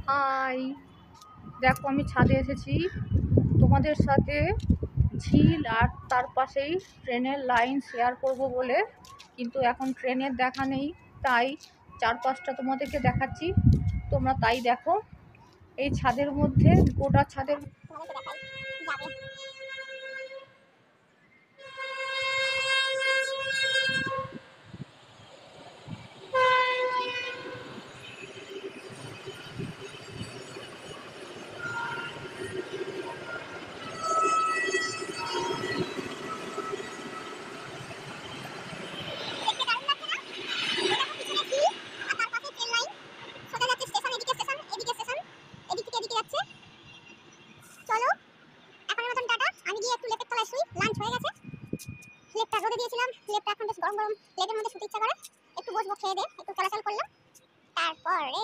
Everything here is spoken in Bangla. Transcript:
হাই, দেখো আমি ছাদে এসেছি তোমাদের সাথে ঝিল আর তার পাশেই ট্রেনের লাইন শেয়ার করব বলে, কিন্তু এখন ট্রেনের দেখা নেই, তাই চারপাশটা তোমাদেরকে দেখাচ্ছি, তোমরা তাই দেখো। এই ছাদের মধ্যে গোটা ছাদের দিয়েছিলাম লেপটা এখন বেশ গরম গরম লেপের মধ্যে শুতে ইচ্ছা করে, একটু বসবো খেয়ে দে, একটু চলাচল করলাম, তারপরে